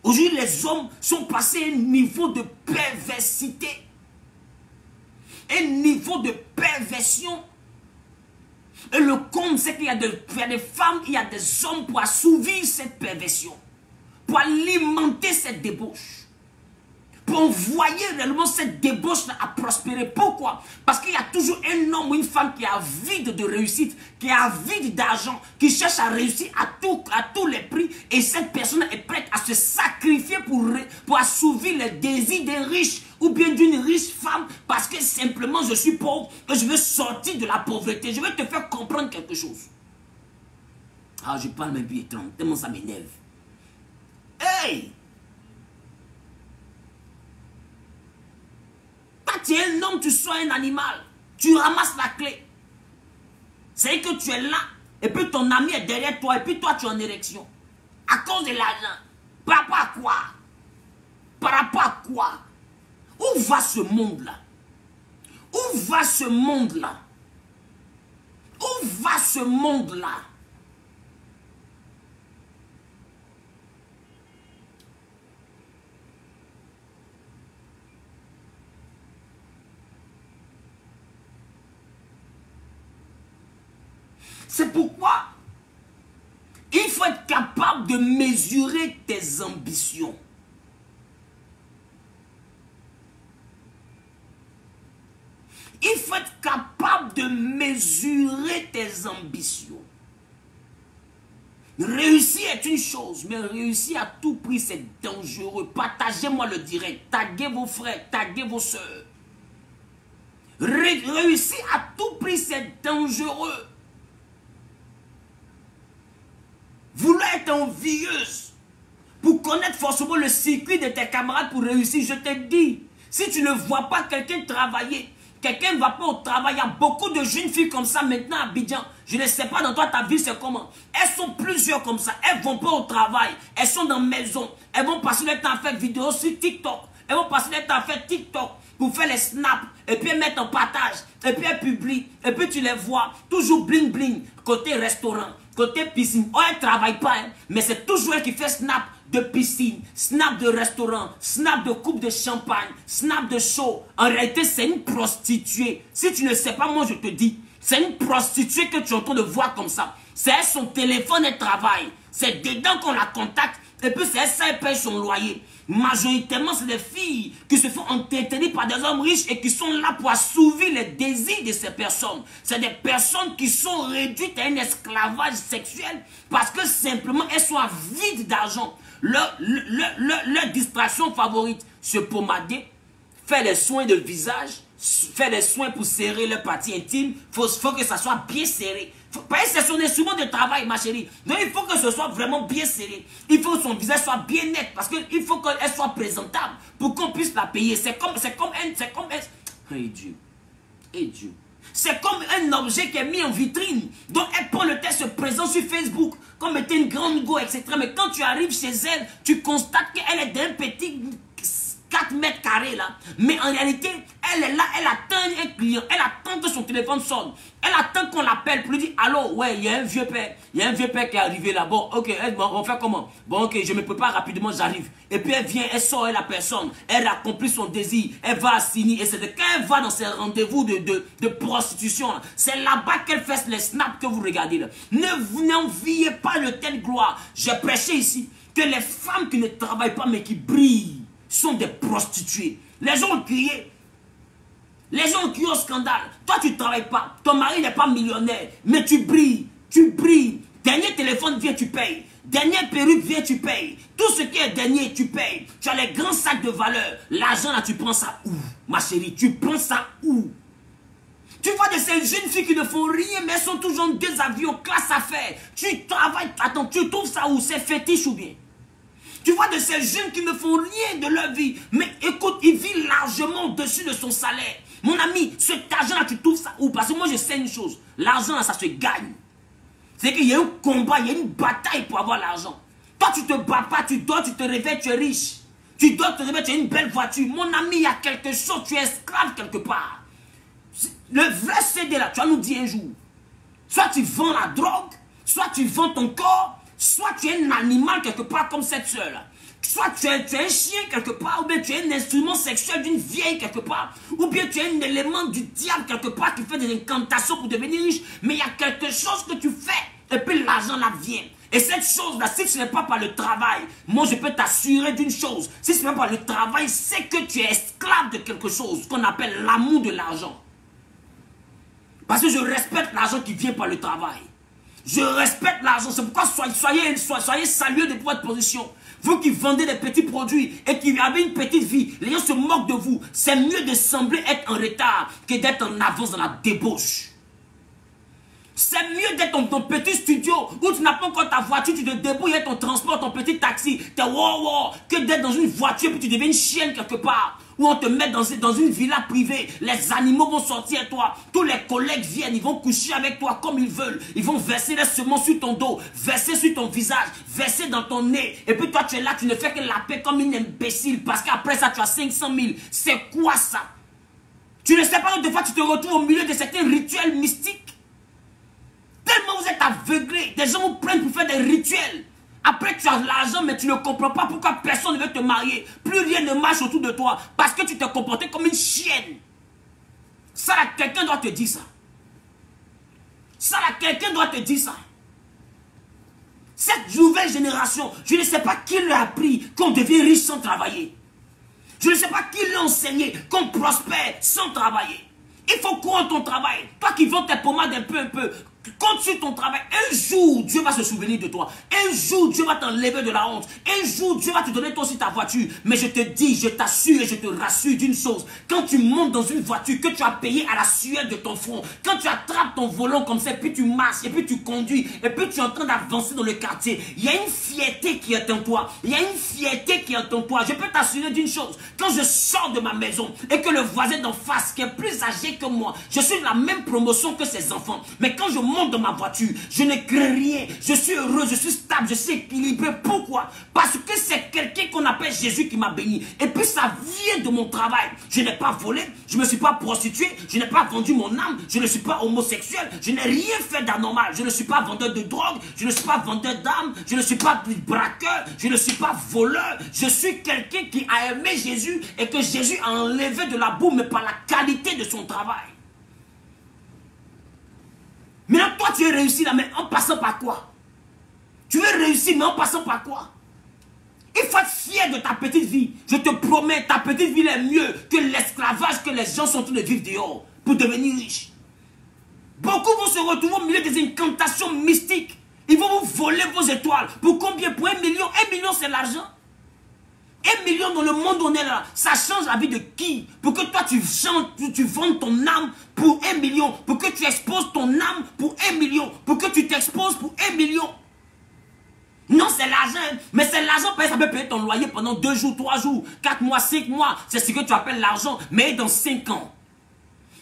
Aujourd'hui les hommes sont passés à un niveau de perversité. Un niveau de perversion. Et le comble, c'est qu'il y a des femmes, il y a des hommes pour assouvir cette perversion. Pour alimenter cette débauche. Pour envoyer réellement cette débauche à prospérer. Pourquoi? Parce qu'il y a toujours un homme ou une femme qui est avide de réussite, qui est avide d'argent, qui cherche à réussir à tous les prix. Et cette personne est prête à se sacrifier pour assouvir les désirs des riches ou bien d'une riche femme parce que simplement je suis pauvre et je veux sortir de la pauvreté. Je veux te faire comprendre quelque chose. Ah, je parle même plus étrange, tellement ça m'énerve. Hey! Tu es un homme, tu sois un animal. Tu ramasses la clé. C'est que tu es là. Et puis ton ami est derrière toi. Et puis toi, tu es en érection. À cause de l'argent. Par rapport à quoi? Par rapport à quoi? Où va ce monde-là? Où va ce monde-là? Où va ce monde-là? C'est pourquoi il faut être capable de mesurer tes ambitions. Il faut être capable de mesurer tes ambitions. Réussir est une chose, mais réussir à tout prix, c'est dangereux. Partagez-moi le direct. Taguez vos frères, taguez vos soeurs. Réussir à tout prix, c'est dangereux. Vouloir être envieuse pour connaître forcément le circuit de tes camarades pour réussir, je te dis, si tu ne vois pas quelqu'un travailler, quelqu'un ne va pas au travail, il y a beaucoup de jeunes filles comme ça maintenant à Abidjan. Je ne sais pas dans toi ta vie c'est comment. Elles sont plusieurs comme ça, elles ne vont pas au travail, elles sont dans la maison, elles vont passer le temps à faire vidéo sur TikTok, elles vont passer le temps à faire TikTok pour faire les snaps, et puis elles mettent en partage, et puis elles publient, et puis tu les vois, toujours bling bling, côté restaurant, côté piscine. Oh, elles ne travaillent pas, hein, mais c'est toujours elle qui fait snap de piscine, snap de restaurant, snap de coupe de champagne, snap de show. En réalité, c'est une prostituée. Si tu ne sais pas, moi je te dis, c'est une prostituée que tu es en train de voir comme ça. C'est son téléphone et travail. C'est dedans qu'on la contacte. Et puis c'est ça, elle paye son loyer. Majoritairement, c'est des filles qui se font entretenir par des hommes riches et qui sont là pour assouvir les désirs de ces personnes. C'est des personnes qui sont réduites à un esclavage sexuel parce que simplement elles sont vides d'argent. Leur distraction favorite, se pomader, faire les soins de visage, faire les soins pour serrer leur partie intime. Faut que ça soit bien serré. C'est son instrument de travail, ma chérie. Donc il faut que ce soit vraiment bien serré. Il faut que son visage soit bien net. Parce qu'il faut qu'elle soit présentable pour qu'on puisse la payer. C'est comme C'est comme un objet qui est mis en vitrine. Donc elle prend le test présent sur Facebook comme étant une grande go, etc. Mais quand tu arrives chez elle, tu constates qu'elle est d'un petit 4 mètres carrés là. Mais en réalité, elle est là, elle attend un client. Elle attend que son téléphone sonne. Elle attend qu'on l'appelle pour lui dire, allô, ouais, il y a un vieux père. Il y a un vieux père qui est arrivé là. Bon, ok, on fait comment? Bon, ok, je me prépare rapidement, j'arrive. Et puis elle vient, elle sort, la personne. Elle accomplit son désir. Elle va assigner. Et c'est quand elle va dans ses rendez-vous de prostitution, c'est là-bas qu'elle fait les snaps que vous regardez là. N'enviez pas le telle gloire. J'ai prêché ici que les femmes qui ne travaillent pas mais qui brillent sont des prostituées. Les gens ont crié. Les gens ont crié au scandale. Toi, tu ne travailles pas. Ton mari n'est pas millionnaire. Mais tu brilles. Tu brilles. Dernier téléphone vient, tu payes. Dernière perruque vient, tu payes. Tout ce qui est dernier, tu payes. Tu as les grands sacs de valeur. L'argent là, tu prends ça où? Ma chérie, tu prends ça où? Tu vois de ces jeunes filles qui ne font rien, mais elles sont toujours en deux avions, classe affaires. Tu travailles. Attends, tu trouves ça où? C'est fétiche ou bien? Tu vois de ces jeunes qui ne font rien de leur vie. Mais écoute, ils vivent largement au-dessus de son salaire. Mon ami, cet argent-là, tu trouves ça où? Parce que moi, je sais une chose. L'argent, là, ça se gagne. C'est qu'il y a un combat, il y a une bataille pour avoir l'argent. Toi, tu te bats pas, tu dors, tu te réveilles, tu es riche. Tu dors, tu te réveilles, tu as une belle voiture. Mon ami, il y a quelque chose, tu es esclave quelque part. Le vrai CD, là, tu vas nous dire un jour. Soit tu vends la drogue, soit tu vends ton corps, soit tu es un animal quelque part comme cette soeur-là. Soit tu es un chien quelque part, ou bien tu es un instrument sexuel d'une vieille quelque part, ou bien tu es un élément du diable quelque part qui fait des incantations pour devenir riche. Mais il y a quelque chose que tu fais, et puis l'argent là vient. Et cette chose-là, si ce n'est pas par le travail, moi je peux t'assurer d'une chose. Si ce n'est pas par le travail, c'est que tu es esclave de quelque chose qu'on appelle l'amour de l'argent. Parce que je respecte l'argent qui vient par le travail. Je respecte l'argent. C'est pourquoi soyez salués de votre position. Vous qui vendez des petits produits et qui avez une petite vie, les gens se moquent de vous. C'est mieux de sembler être en retard que d'être en avance dans la débauche. C'est mieux d'être dans ton petit studio où tu n'as pas encore ta voiture, tu te débrouilles avec ton transport, ton petit taxi, t'es wow, que d'être dans une voiture et puis tu deviens une chienne quelque part. Où on te met dans une villa privée, les animaux vont sortir à toi, tous les collègues viennent, ils vont coucher avec toi comme ils veulent, ils vont verser les semences sur ton dos, verser sur ton visage, verser dans ton nez, et puis toi tu es là, tu ne fais que laper comme une imbécile, parce qu'après ça tu as 500 000, c'est quoi ça? Tu ne sais pas où des fois tu te retrouves au milieu de certains rituels mystiques, tellement vous êtes aveuglés, des gens vous prennent pour faire des rituels. Après, tu as l'argent, mais tu ne comprends pas pourquoi personne ne veut te marier. Plus rien ne marche autour de toi. Parce que tu t'es comporté comme une chienne. Ça, là, quelqu'un doit te dire ça. Ça, là, quelqu'un doit te dire ça. Cette nouvelle génération, je ne sais pas qui l'a appris qu'on devient riche sans travailler. Je ne sais pas qui l'a enseigné qu'on prospère sans travailler. Il faut croire ton travail. Toi qui vends tes pommades un peu, Continue ton travail. Un jour, Dieu va se souvenir de toi. Un jour, Dieu va t'enlever de la honte. Un jour, Dieu va te donner toi aussi ta voiture. Mais je te dis, je t'assure et je te rassure d'une chose. Quand tu montes dans une voiture que tu as payée à la sueur de ton front, quand tu attrapes ton volant comme ça, et puis tu marches, et puis tu conduis, et puis tu es en train d'avancer dans le quartier, il y a une fierté qui est en toi. Il y a une fierté qui est en toi. Je peux t'assurer d'une chose. Quand je sors de ma maison et que le voisin d'en face, qui est plus âgé que moi, je suis de la même promotion que ses enfants. Mais quand je monte dans ma voiture, je ne crains rien, je suis heureux, je suis stable, je suis équilibré. Pourquoi? Parce que c'est quelqu'un qu'on appelle Jésus qui m'a béni. Et puis ça vient de mon travail. Je n'ai pas volé, je ne me suis pas prostitué, je n'ai pas vendu mon âme, je ne suis pas homosexuel, je n'ai rien fait d'anormal, je ne suis pas vendeur de drogue, je ne suis pas vendeur d'âme, je ne suis pas braqueur, je ne suis pas voleur. Je suis quelqu'un qui a aimé Jésus et que Jésus a enlevé de la boue, mais par la qualité de son travail. Maintenant, toi, tu es réussi là, mais en passant par quoi? Tu veux réussir, mais en passant par quoi? Il faut être fier de ta petite vie. Je te promets, ta petite vie est mieux que l'esclavage que les gens sont en train de vivre dehors pour devenir riches. Beaucoup vont se retrouver au milieu des incantations mystiques. Ils vont vous voler vos étoiles. Pour combien? Pour 1 million. 1 million, c'est l'argent. 1 million dans le monde où on est là, ça change la vie de qui? Pour que toi tu vendes ton âme pour 1 million, pour que tu exposes ton âme pour 1 million, pour que tu t'exposes pour 1 million. Non, c'est l'argent, mais c'est l'argent, ça peut payer ton loyer pendant 2 jours, 3 jours, 4 mois, 5 mois, c'est ce que tu appelles l'argent, mais dans 5 ans.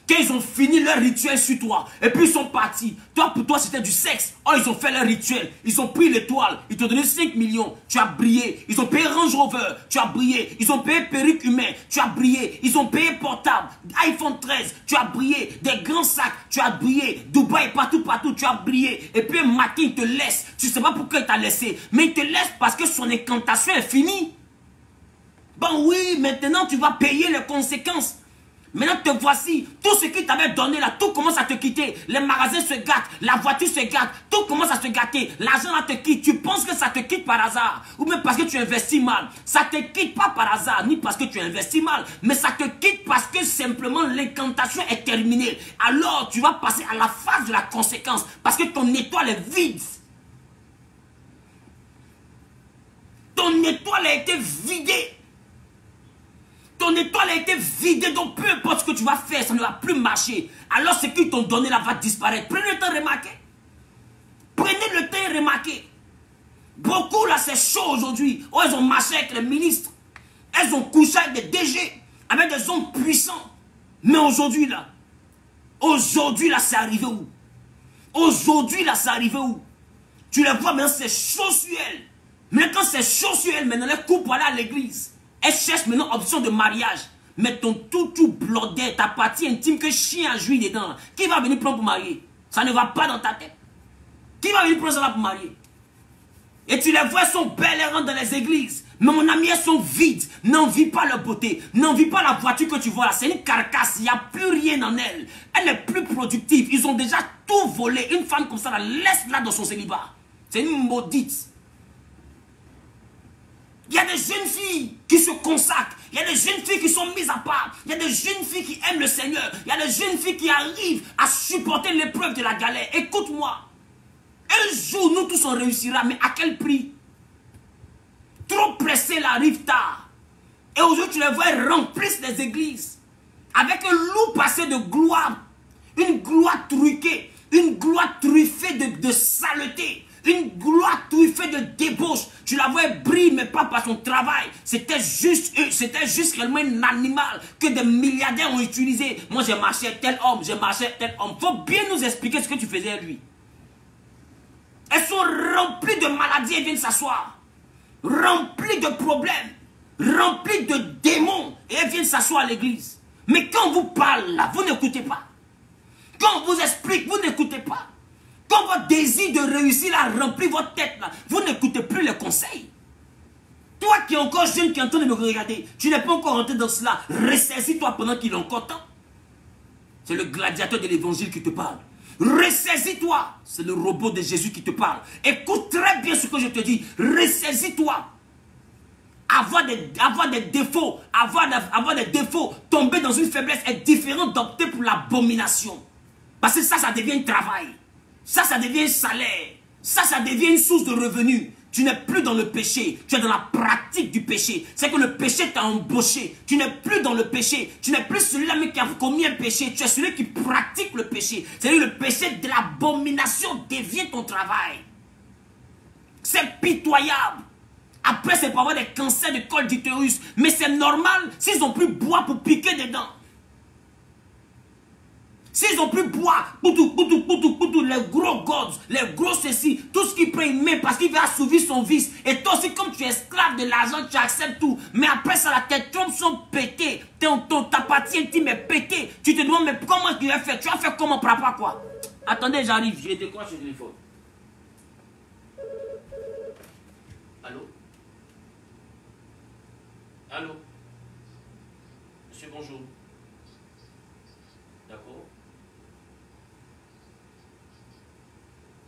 Quand ils ont fini leur rituel sur toi, et puis ils sont partis. Toi, pour toi, c'était du sexe. Oh, ils ont fait leur rituel. Ils ont pris l'étoile. Ils t'ont donné 5 millions. Tu as brillé. Ils ont payé Range Rover. Tu as brillé. Ils ont payé perruque humaine. Tu as brillé. Ils ont payé portable. iPhone 13. Tu as brillé. Des grands sacs. Tu as brillé. Dubaï, partout, partout. Tu as brillé. Et puis un matin, il te laisse. Tu ne sais pas pourquoi il t'a laissé. Mais il te laisse parce que son incantation est finie. Bon, oui, maintenant, tu vas payer les conséquences. Maintenant te voici, tout ce qui t'avait donné là, tout commence à te quitter. Les magasins se gâtent, la voiture se gâte, tout commence à se gâter. L'argent là te quitte, tu penses que ça te quitte par hasard. Ou même parce que tu investis mal. Ça te quitte pas par hasard, ni parce que tu investis mal. Mais ça te quitte parce que simplement l'incantation est terminée. Alors tu vas passer à la phase de la conséquence. Parce que ton étoile est vide. Ton étoile a été vidée. Ton étoile a été vidée, donc peu importe ce que tu vas faire, ça ne va plus marcher. Alors ce qu'ils t'ont donné là va disparaître. Prenez le temps de remarquer. Prenez le temps de remarquer. Beaucoup là, c'est chaud aujourd'hui. Oh, ils ont marché avec les ministres. Elles ont couché avec des DG, avec des hommes puissants. Mais aujourd'hui là, c'est arrivé où? Aujourd'hui là, c'est arrivé où? Tu les vois maintenant, c'est chaud sur elles. Mais quand c'est chaud sur elles, maintenant les couples pour aller à l'église. Elle cherche maintenant option de mariage. Mais ton tout blodé, ta partie intime que chien a joui dedans. Qui va venir prendre pour marier? Ça ne va pas dans ta tête. Qui va venir prendre ça là pour marier? Et tu les vois, elles sont belles, elles rentrent dans les églises. Mais mon ami, elles sont vides. N'envie pas leur beauté. N'envie pas la voiture que tu vois là. C'est une carcasse. Il n'y a plus rien en elle. Elle n'est plus productive. Ils ont déjà tout volé. Une femme comme ça, laisse-la dans son célibat. C'est une maudite. Il y a des jeunes filles qui se consacrent. Il y a des jeunes filles qui sont mises à part. Il y a des jeunes filles qui aiment le Seigneur. Il y a des jeunes filles qui arrivent à supporter l'épreuve de la galère. Écoute-moi. Un jour, nous tous on réussira. Mais à quel prix? Trop pressé, là, arrive tard. Et aujourd'hui, tu les vois remplir les églises. Avec un lourd passé de gloire. Une gloire truquée. Une gloire truffée de saleté. Une gloire truffée de débauche. Tu la vois briller, mais pas par son travail. C'était juste réellement un animal que des milliardaires ont utilisé. Moi, j'ai marché avec tel homme, j'ai marché avec tel homme. Il faut bien nous expliquer ce que tu faisais à lui. Elles sont remplies de maladies et viennent s'asseoir. Remplies de problèmes. Remplies de démons. Et elles viennent s'asseoir à l'église. Mais quand on vous parle là, vous n'écoutez pas. Quand on vous explique, vous n'écoutez pas. Quand votre désir de réussir a rempli votre tête, là, vous n'écoutez plus les conseils. Toi qui es encore jeune, qui est en train de me regarder, tu n'es pas encore rentré dans cela. Ressaisis-toi pendant qu'il est encore temps. C'est le gladiateur de l'évangile qui te parle. Ressaisis-toi. C'est le robot de Jésus qui te parle. Écoute très bien ce que je te dis. Ressaisis-toi. Avoir des défauts, avoir des défauts, tomber dans une faiblesse est différent d'opter pour l'abomination. Parce que ça devient un travail. Ça devient un salaire. Ça devient une source de revenus. Tu n'es plus dans le péché, tu es dans la pratique du péché. C'est que le péché t'a embauché. Tu n'es plus dans le péché. Tu n'es plus celui-là qui a commis un péché. Tu es celui qui pratique le péché. C'est-à-dire le péché de l'abomination devient ton travail. C'est pitoyable. Après, c'est pour avoir des cancers de col d'utérus. Mais c'est normal s'ils ont plus bois pour piquer dedans. S'ils ont plus bois, les gros gods, les gros ceci, tout ce qu'il prend, il met parce qu'il veut assouvir son vice. Et toi aussi, comme tu es esclave de l'argent, tu acceptes tout. Mais après ça, tes trompes sont pétées. Ta partie intime est pétée. Tu te demandes, mais comment tu as fait? Tu as fait comment, papa, quoi? Attendez, j'arrive, je décroche le téléphone. Allô? Allô? Monsieur, bonjour. D'accord.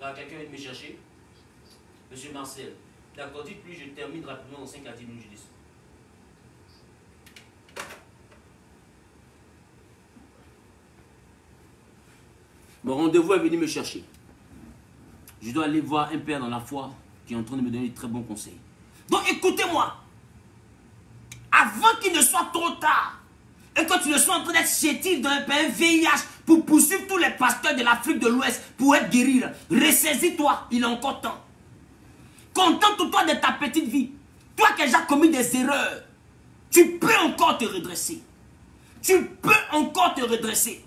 Là, quelqu'un vient de me chercher. Monsieur Marcel. D'accord, dites-lui, je termine rapidement dans 5 à 10 minutes, je descends. Mon rendez-vous est venu me chercher. Je dois aller voir un père dans la foi qui est en train de me donner de très bons conseils. Donc écoutez-moi. Avant qu'il ne soit trop tard et que tu ne sois en train d'être chétif dans un VIH pour poursuivre tous les pasteurs de l'Afrique de l'Ouest pour être guéris, ressaisis-toi, il est encore temps. Contente-toi de ta petite vie. Toi qui as déjà commis des erreurs, tu peux encore te redresser. Tu peux encore te redresser.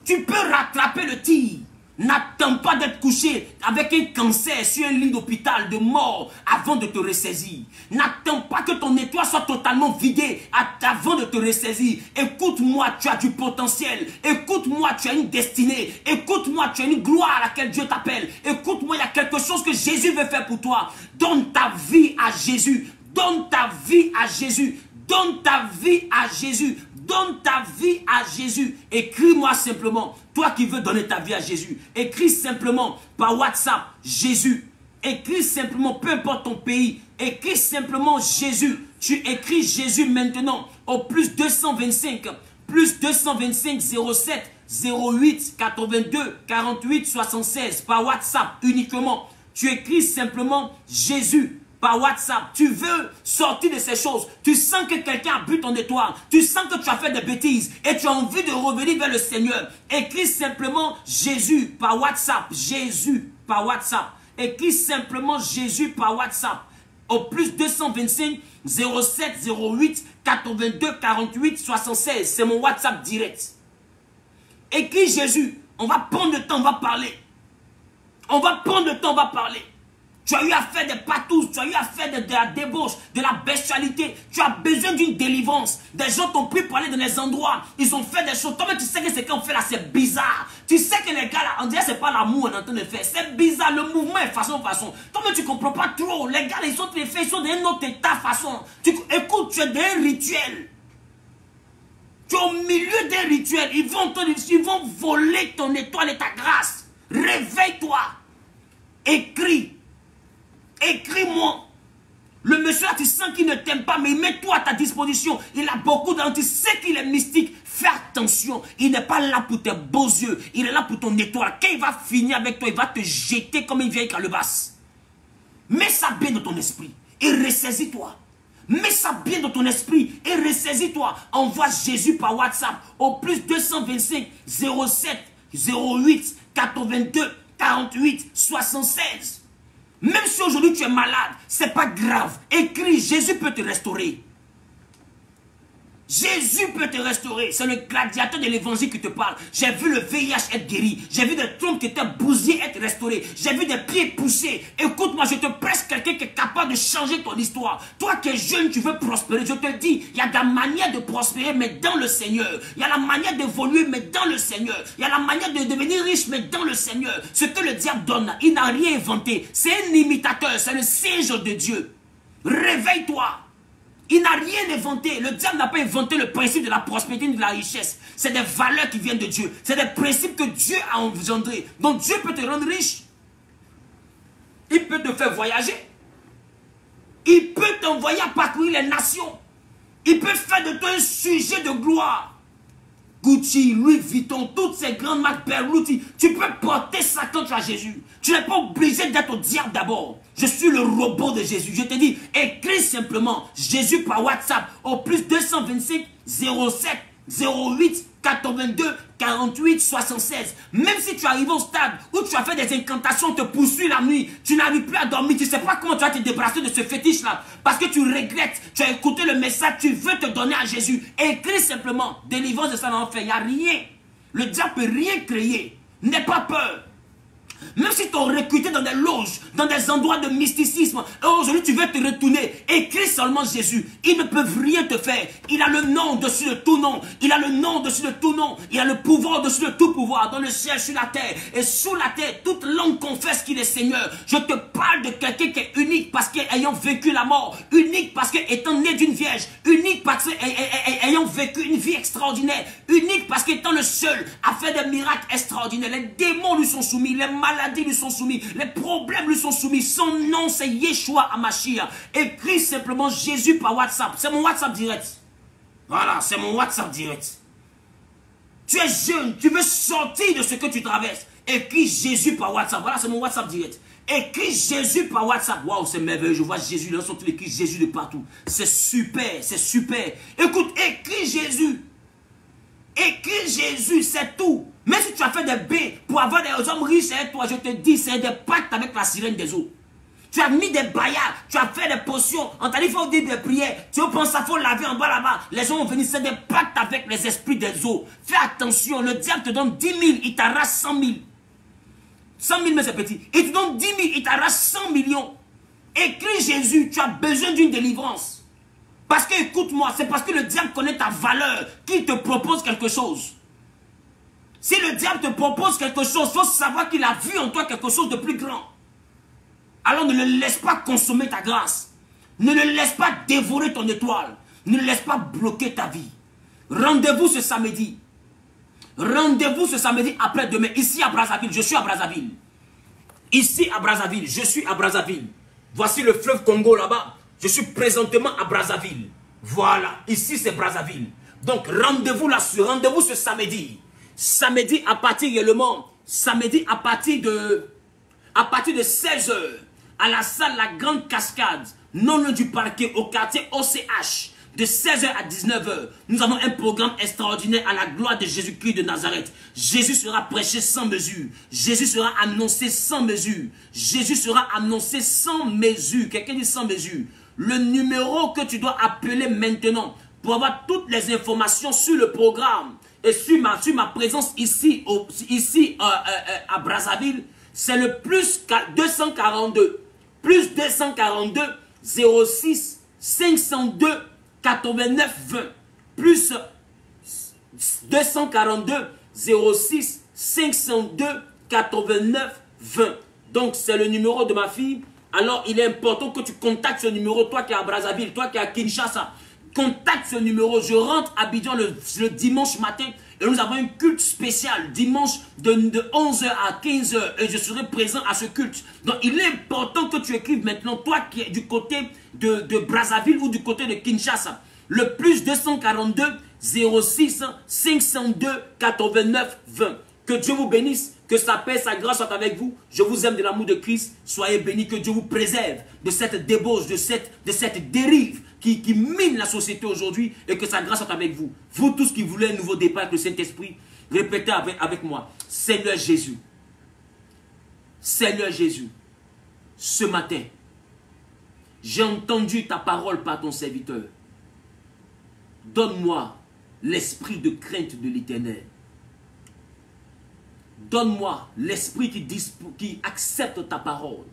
Tu peux rattraper le tir. N'attends pas d'être couché avec un cancer sur un lit d'hôpital de mort avant de te ressaisir. N'attends pas que ton étoile soit totalement vidée avant de te ressaisir. Écoute-moi, tu as du potentiel. Écoute-moi, tu as une destinée. Écoute-moi, tu as une gloire à laquelle Dieu t'appelle. Écoute-moi, il y a quelque chose que Jésus veut faire pour toi. Donne ta vie à Jésus. Donne ta vie à Jésus. Donne ta vie à Jésus. Donne ta vie à Jésus. Écris-moi simplement. Toi qui veux donner ta vie à Jésus. Écris simplement par WhatsApp Jésus. Écris simplement, peu importe ton pays. Écris simplement Jésus. Tu écris Jésus maintenant au plus 225 07 08 82 48 76 par WhatsApp uniquement. Tu écris simplement Jésus. Par WhatsApp, tu veux sortir de ces choses, tu sens que quelqu'un a bu ton étoile, tu sens que tu as fait des bêtises et tu as envie de revenir vers le Seigneur. Écris simplement Jésus par WhatsApp, Jésus par WhatsApp. Écris simplement Jésus par WhatsApp au plus 225 07 08 82 48 76. C'est mon WhatsApp direct. Écris Jésus, on va prendre le temps, on va parler. On va prendre le temps, on va parler. Tu as eu à faire des patous, tu as eu à faire de la débauche, de la bestialité. Tu as besoin d'une délivrance. Des gens t'ont pris pour aller dans les endroits. Ils ont fait des choses. Toi-même, tu sais que ce qu'on fait là, c'est bizarre. Tu sais que les gars là, on dirait que ce n'est pas l'amour qu'on est en train de faire. C'est bizarre. Le mouvement est façon. Toi-même, tu ne comprends pas trop. Les gars, ils sont les faits, ils sont dans un autre état façon. Écoute, tu es dans un rituel. Tu es au milieu d'un rituel. Ils vont voler ton étoile et ta grâce. Réveille-toi. Écris. Écris-moi. Le monsieur là, tu sens qu'il ne t'aime pas, mais il met toi à ta disposition. Il a beaucoup d'argent. Tu sais qu'il est mystique. Fais attention. Il n'est pas là pour tes beaux yeux. Il est là pour ton étoile. Quand il va finir avec toi, il va te jeter comme une vieille calebasse. Mets ça bien dans ton esprit. Et ressaisis-toi. Mets ça bien dans ton esprit. Et ressaisis-toi. Envoie Jésus par WhatsApp au plus 225 07 08 82 48 76. Même si aujourd'hui tu es malade, ce n'est pas grave. Écris, Jésus peut te restaurer. Jésus peut te restaurer. C'est le gladiateur de l'évangile qui te parle. J'ai vu le VIH être guéri. J'ai vu des trompes qui étaient bousillées être restaurées. J'ai vu des pieds poussés. Écoute-moi, je te presse quelqu'un qui est capable de changer ton histoire. Toi qui es jeune, tu veux prospérer. Je te dis, il y a des manières de prospérer, mais dans le Seigneur. Il y a la manière d'évoluer, mais dans le Seigneur. Il y a la manière de devenir riche, mais dans le Seigneur. Ce que le diable donne, il n'a rien inventé. C'est un imitateur, c'est le singe de Dieu. Réveille-toi. Il n'a rien inventé. Le diable n'a pas inventé le principe de la prospérité ni de la richesse. C'est des valeurs qui viennent de Dieu. C'est des principes que Dieu a engendrés. Donc Dieu peut te rendre riche. Il peut te faire voyager. Il peut t'envoyer à parcourir les nations. Il peut faire de toi un sujet de gloire. Gucci, Louis Vuitton, toutes ces grandes marques, Berluti, tu peux porter ça quand tu as Jésus. Tu n'es pas obligé d'être au diable d'abord. Je suis le robot de Jésus. Je te dis, écris simplement Jésus par WhatsApp au plus 225 07 08 82 48 76. Même si tu arrives au stade où tu as fait des incantations, te poursuit la nuit, tu n'arrives plus à dormir, tu ne sais pas comment tu vas te débarrasser de ce fétiche-là, parce que tu regrettes, tu as écouté le message, tu veux te donner à Jésus. Écris simplement délivrance de ça en fait. Il n'y a rien. Le diable peut rien créer. N'aie pas peur. Même si tu es recruté dans des loges, dans des endroits de mysticisme, et aujourd'hui tu veux te retourner, écris seulement Jésus. Ils ne peuvent rien te faire. Il a le nom dessus de tout nom. Il a le nom dessus de tout nom. Il a le pouvoir dessus de tout pouvoir, dans le ciel, sur la terre. Et sous la terre, toute langue confesse qu'il est Seigneur. Je te parle de quelqu'un qui est unique parce qu'ayant vécu la mort, unique parce qu'étant né d'une vierge, unique parce qu'ayant vécu une vie extraordinaire, unique parce qu'étant le seul à faire des miracles extraordinaires. Les démons lui sont soumis, les maladies lui sont soumis, les problèmes lui sont soumis. Son nom c'est Yeshua Hamashia. Écris simplement Jésus par WhatsApp. C'est mon WhatsApp direct. Voilà, c'est mon WhatsApp direct. Tu es jeune, tu veux sortir de ce que tu traverses. Écris Jésus par WhatsApp. Voilà, c'est mon WhatsApp direct. Écris Jésus par WhatsApp. Waouh, c'est merveilleux. Je vois Jésus. Là, sont tous écrits Jésus de partout. C'est super, c'est super. Écoute, écris Jésus. Écris Jésus, c'est tout. Même si tu as fait des baies pour avoir des hommes riches, et toi, je te dis, c'est des pactes avec la sirène des eaux. Tu as mis des baillards, tu as fait des potions. On t'a dit, il faut dire des prières. Tu penses qu'il faut laver en bas là-bas. Les gens vont venir, c'est des pactes avec les esprits des eaux. Fais attention, le diable te donne 10 000, il t'arrache 100 000. 100 000, mais c'est petit. Il te donne 10 000, il t'arrache 100 millions. Écris Jésus, tu as besoin d'une délivrance. Parce que, écoute-moi, c'est parce que le diable connaît ta valeur qu'il te propose quelque chose. Si le diable te propose quelque chose, il faut savoir qu'il a vu en toi quelque chose de plus grand. Alors ne le laisse pas consommer ta grâce. Ne le laisse pas dévorer ton étoile. Ne le laisse pas bloquer ta vie. Rendez-vous ce samedi. Rendez-vous ce samedi après-demain. Ici à Brazzaville. Je suis à Brazzaville. Ici à Brazzaville. Je suis à Brazzaville. Voici le fleuve Congo là-bas. Je suis présentement à Brazzaville. Voilà. Ici c'est Brazzaville. Donc rendez-vous là-dessus. Rendez-vous ce samedi. Samedi à partir réellement. Samedi à partir de 16 h. À la salle La Grande Cascade, non loin du parquet, au quartier OCH, de 16 h à 19 h. Nous avons un programme extraordinaire à la gloire de Jésus-Christ de Nazareth. Jésus sera prêché sans mesure. Jésus sera annoncé sans mesure. Jésus sera annoncé sans mesure. Quelqu'un dit sans mesure. Le numéro que tu dois appeler maintenant pour avoir toutes les informations sur le programme et sur ma présence ici à Brazzaville, c'est le plus 242. Plus 242 06 502 89 20. Plus 242 06 502 89 20. Donc c'est le numéro de ma fille. Alors il est important que tu contactes ce numéro, toi qui es à Brazzaville, toi qui es à Kinshasa. Contacte ce numéro. Je rentre à Abidjan le dimanche matin. Et nous avons un culte spécial dimanche de 11 h à 15 h. Et je serai présent à ce culte. Donc il est important que tu écrives maintenant, toi qui es du côté de Brazzaville ou du côté de Kinshasa. Le plus 242 06 502 89 20. Que Dieu vous bénisse. Que sa paix, sa grâce soit avec vous. Je vous aime de l'amour de Christ. Soyez bénis. Que Dieu vous préserve de cette débauche, de cette dérive qui mine la société aujourd'hui, et que sa grâce soit avec vous. Vous tous qui voulez un nouveau départ avec le Saint-Esprit, répétez avec moi. Seigneur Jésus, Seigneur Jésus, ce matin, j'ai entendu ta parole par ton serviteur. Donne-moi l'esprit de crainte de l'Éternel. Donne-moi l'esprit qui accepte ta parole.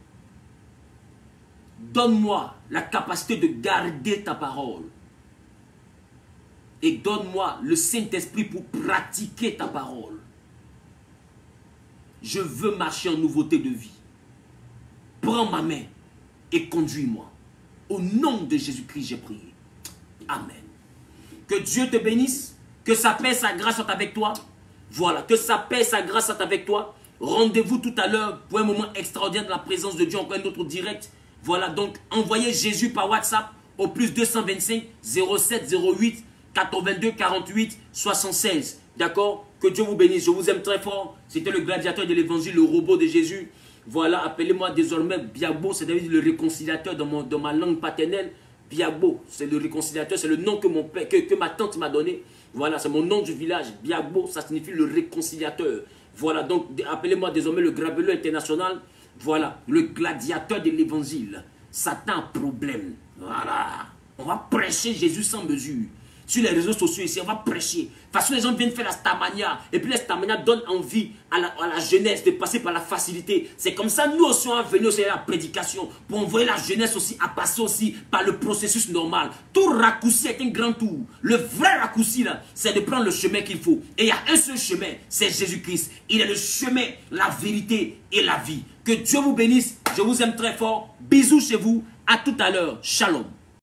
Donne-moi la capacité de garder ta parole. Et donne-moi le Saint-Esprit pour pratiquer ta parole. Je veux marcher en nouveauté de vie. Prends ma main et conduis-moi. Au nom de Jésus-Christ, j'ai prié. Amen. Que Dieu te bénisse. Que sa paix, sa grâce soient avec toi. Voilà. Que sa paix, sa grâce soient avec toi. Rendez-vous tout à l'heure pour un moment extraordinaire de la présence de Dieu. Encore un autre direct. Voilà, donc envoyez Jésus par WhatsApp au plus 225 07 08 82 48 76. D'accord? Que Dieu vous bénisse. Je vous aime très fort. C'était le gladiateur de l'évangile, le robot de Jésus. Voilà, appelez-moi désormais Biagbo, c'est-à-dire le réconciliateur dans ma langue paternelle. Biagbo, c'est le réconciliateur, c'est le nom que, que ma tante m'a donné. Voilà, c'est mon nom du village. Biagbo, ça signifie le réconciliateur. Voilà, donc appelez-moi désormais le grabelleur international. Voilà, le gladiateur de l'évangile. Satan a problème. Voilà, on va prêcher Jésus sans mesure. Sur les réseaux sociaux ici, on va prêcher. Parce que les gens viennent faire la stamania. Et puis la stamania donne envie à la jeunesse de passer par la facilité. C'est comme ça, nous aussi, on va venir aussi à la prédication. Pour envoyer la jeunesse aussi à passer aussi par le processus normal. Tout raccourci est un grand tour. Le vrai raccourci, là, c'est de prendre le chemin qu'il faut. Et il y a un seul chemin, c'est Jésus-Christ. Il est le chemin, la vérité et la vie. Que Dieu vous bénisse. Je vous aime très fort. Bisous chez vous. À tout à l'heure. Shalom.